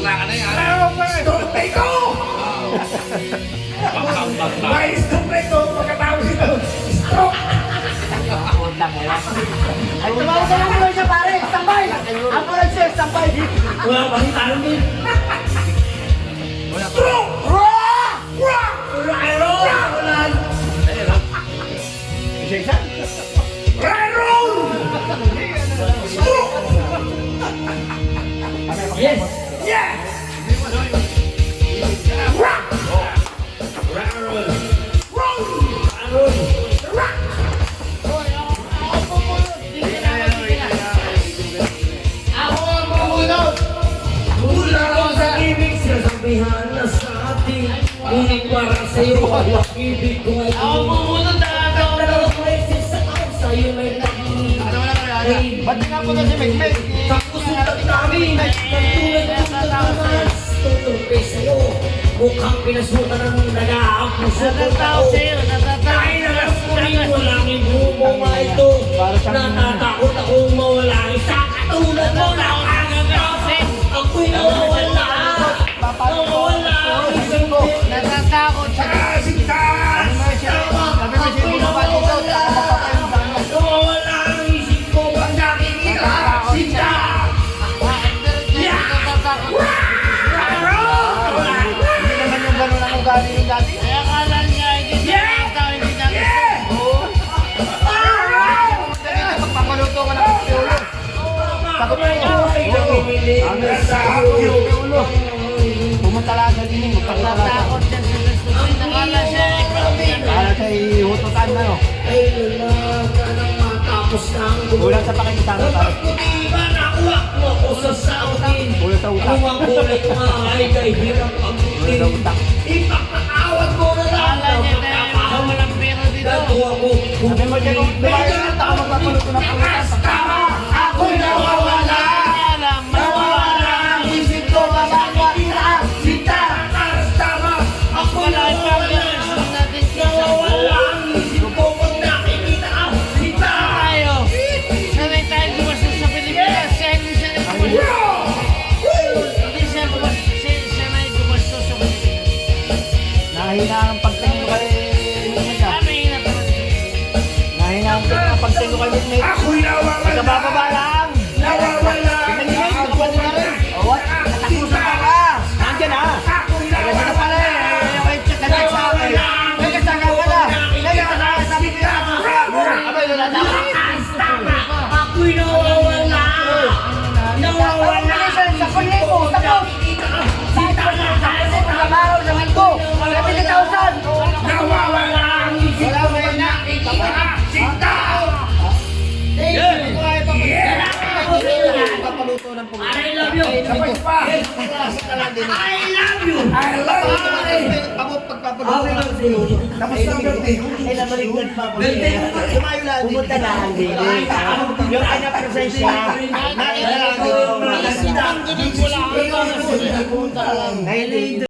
bakla ka na yan. Ano ba? Stroke na ito! May stroke na ito pagkatapos ito. Stroke! Ay, tumawag ka lang siya pare, standby! Ambulance sir, standby! Wala pa rin tanong din. Stroke! Isa-isa? Yes! Yeah! Rock! Ako ang mamunod! Mula ko sa ibig sasabihan na sa ating ngunit para sa'yo ang ibig ko ay Ako ang mamunod talaga! dalawang beses ako sa'yo may naging Ba't nga po na si Mekmek? sa pusutan namin nagtulad ng tatamas tutupi sa'yo mukhang pinasutan ng daga ang puso ko tao dahil alam ko rin walang ibumo nga ito natatakot akong mawala isa katulad mo na ako'y nawawala nawawala ang isang ko Natatakot siya! sinta Sabi mo siya bumaba dito, nawawala ang isip ko pag nakikita sinta Hindi naman yung gano'n ang ugali yung dati. Kaya kala niya, hindi niya hindi niya gusto. Magpapaluto ka ng ulo. Takot mo ulo. Pumunta lang sa dining. Magpapaluto. Siya sa gusto ko. Nakala siya Kala siya ihututan na no. ay lalang ka nang matapos ng Kulang sa pakikitan. Hindi ba nakuha mo ako sa Saudi? Kulang sa utak. Kung ang kulay nga ay kay hirap ang Kulang sa utak. ipapatawad mo na lang Kala niya tayo walang pera dito. Dato ako Sabi mo dyan, lumayas na ako magpapaluto ng pulutan. Tama! Ako'y nawawala! Alam, Nawawala ang isip ko makakakita! Sita! Tama! Ako'y nawawala! Nawawala ang isip ko pag nakikita ka! Sita! tayo. Sanay tayo gumastos sa Pilipinas. Siya hindi siya gumastos. Hindi siya gumastos. Siya na gumastos sa Pilipinas. Nahina ang pagtingin ko kay Mika. Kami na talaga. Nahina ang pagtingin ko kay Mika. Ako'y nawawala! Nagkabababa lang. Nawawala! Tingnan niyo guys, nagpapalo na rin. O what? Natakusan ka ka. Nandiyan na. Ako'y Nandyan na pala eh. Okay, check sa akin. Nagkasaka ka na. Nagkasaka sa akin. Abay, lalata. Ako'y nawawala! Nawawala! Sa kunin mo, tapos. Sita na! Sa araw, sa linggo. 70,000. Nawawala ang isip ko pag nakikita ka! Sita! Papaluto ng pulutan. I love you! Sabay pa! I love you! I love you! Pagpapaluto. Tapos na ang birthday ko. Ay, nabaligtad pa ako. Birthday ko. Sumayo lang. Pumunta na ang dili. Yung kanya presensya. Nakita lang. Ang galing wala ka. Pumunta lang.